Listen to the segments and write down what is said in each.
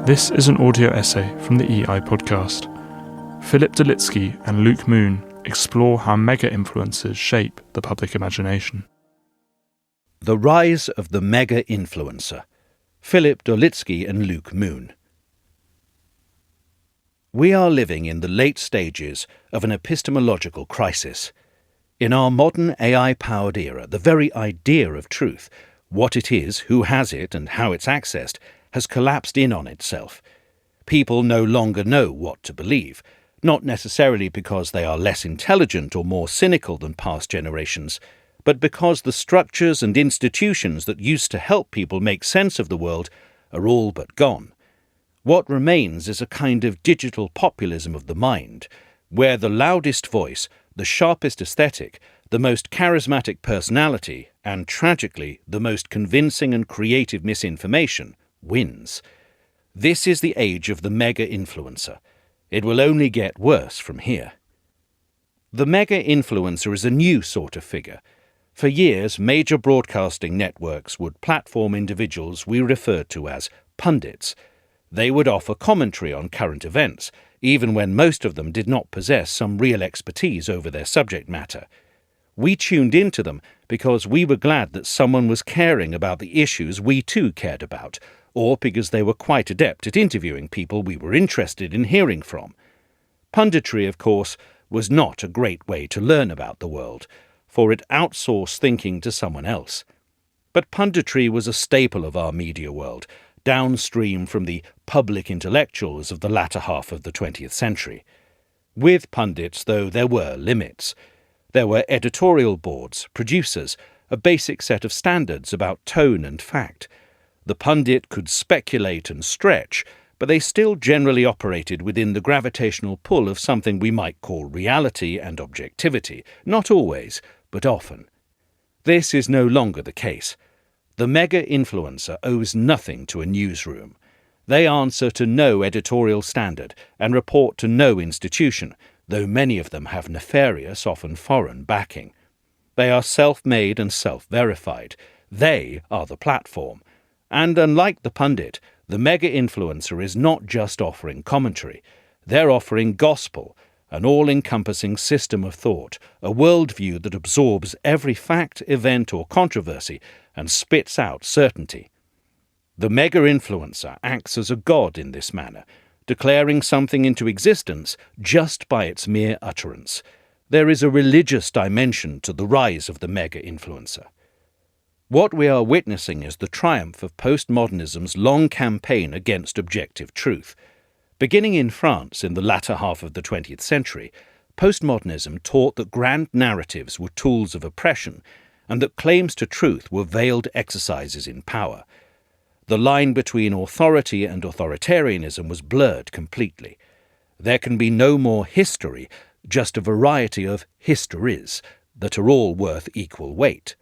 This is an audio essay from the EI podcast. Phillip Dolitsky and Luke Moon explore how mega-influencers shape the public imagination. The Rise of the Mega-Influencer. Phillip Dolitsky and Luke Moon. We are living in the late stages of an epistemological crisis. In our modern AI-powered era, the very idea of truth, what it is, who has it, and how it's accessed, has collapsed in on itself. People no longer know what to believe, not necessarily because they are less intelligent or more cynical than past generations, but because the structures and institutions that used to help people make sense of the world are all but gone. What remains is a kind of digital populism of the mind, where the loudest voice, the sharpest aesthetic, the most charismatic personality, and tragically the most convincing and creative misinformation wins. This is the age of the mega-influencer. It will only get worse from here. The mega-influencer is a new sort of figure. For years, major broadcasting networks would platform individuals we referred to as pundits. They would offer commentary on current events, even when most of them did not possess some real expertise over their subject matter. We tuned into them because we were glad that someone was caring about the issues we too cared about, or because they were quite adept at interviewing people we were interested in hearing from. Punditry, of course, was not a great way to learn about the world, for it outsourced thinking to someone else. But punditry was a staple of our media world, downstream from the public intellectuals of the latter half of the 20th century. With pundits, though, there were limits. There were editorial boards, producers, a basic set of standards about tone and fact. The pundit could speculate and stretch, but they still generally operated within the gravitational pull of something we might call reality and objectivity, not always, but often. This is no longer the case. The mega-influencer owes nothing to a newsroom. They answer to no editorial standard and report to no institution, though many of them have nefarious, often foreign backing. They are self-made and self-verified. They are the platform. And unlike the pundit, the mega-influencer is not just offering commentary. They're offering gospel, an all-encompassing system of thought, a worldview that absorbs every fact, event, or controversy and spits out certainty. The mega-influencer acts as a god in this manner, declaring something into existence just by its mere utterance. There is a religious dimension to the rise of the mega-influencer. What we are witnessing is the triumph of postmodernism's long campaign against objective truth. Beginning in France in the latter half of the 20th century, postmodernism taught that grand narratives were tools of oppression and that claims to truth were veiled exercises in power. The line between authority and authoritarianism was blurred completely. There can be no more history, just a variety of histories that are all worth equal weight.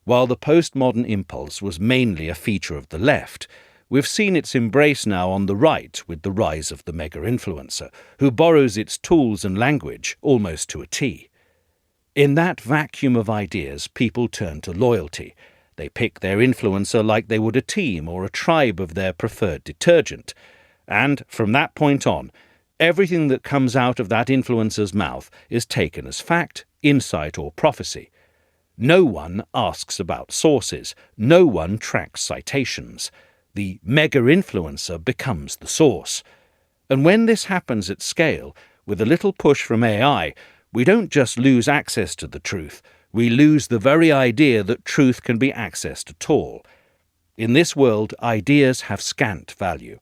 While the postmodern impulse was mainly a feature of the left, we've seen its embrace now on the right with the rise of the mega-influencer, who borrows its tools and language almost to a T. In that vacuum of ideas, people turn to loyalty. They pick their influencer like they would a team or a tribe of their preferred detergent. And from that point on, everything that comes out of that influencer's mouth is taken as fact, insight, or prophecy. No one asks about sources. No one tracks citations. The mega-influencer becomes the source. And when this happens at scale, with a little push from AI, we don't just lose access to the truth, we lose the very idea that truth can be accessed at all. In this world, ideas have scant value.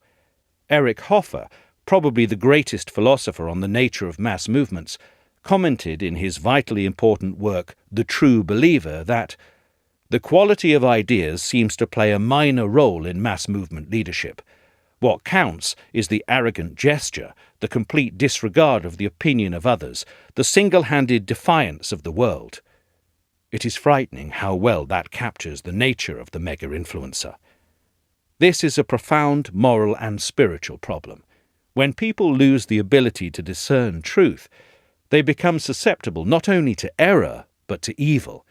Erich Hoffer, probably the greatest philosopher on the nature of mass movements, commented in his vitally important work, The True Believer, that the quality of ideas seems to play a minor role in mass movement leadership. What counts is the arrogant gesture, the complete disregard of the opinion of others, the single-handed defiance of the world. It is frightening how well that captures the nature of the mega-influencer. This is a profound moral and spiritual problem. When people lose the ability to discern truth, they become susceptible not only to error, but to evil.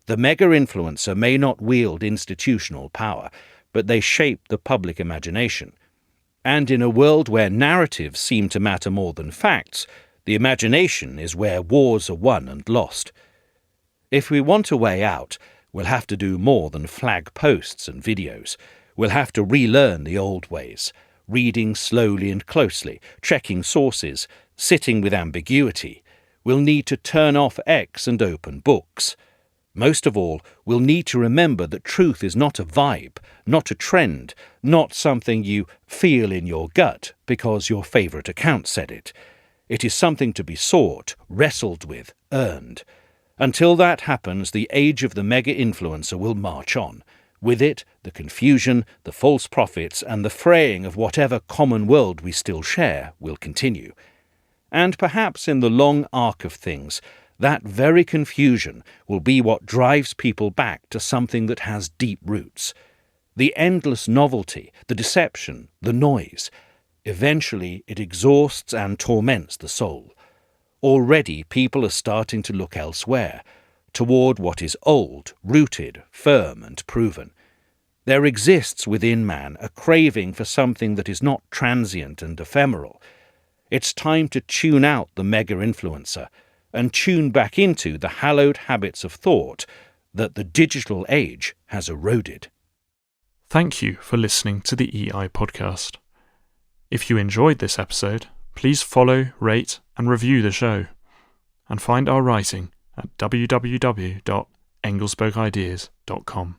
The mega-influencer may not wield institutional power, but they shape the public imagination. And in a world where narratives seem to matter more than facts, the imagination is where wars are won and lost. If we want a way out, we'll have to do more than flag posts and videos. We'll have to relearn the old ways, reading slowly and closely, checking sources, sitting with ambiguity. We'll need to turn off X and open books. Most of all, we'll need to remember that truth is not a vibe, not a trend, not something you feel in your gut because your favourite account said it. It is something to be sought, wrestled with, earned. Until that happens, the age of the mega-influencer will march on. With it, the confusion, the false prophets, and the fraying of whatever common world we still share will continue. And perhaps in the long arc of things, that very confusion will be what drives people back to something that has deep roots. The endless novelty, the deception, the noise. Eventually, it exhausts and torments the soul. Already, people are starting to look elsewhere, toward what is old, rooted, firm, and proven. There exists within man a craving for something that is not transient and ephemeral. It's time to tune out the mega-influencer and tune back into the hallowed habits of thought that the digital age has eroded. Thank you for listening to the EI podcast. If you enjoyed this episode, please follow, rate, and review the show, and find our writing at www.englesbogeideas.com.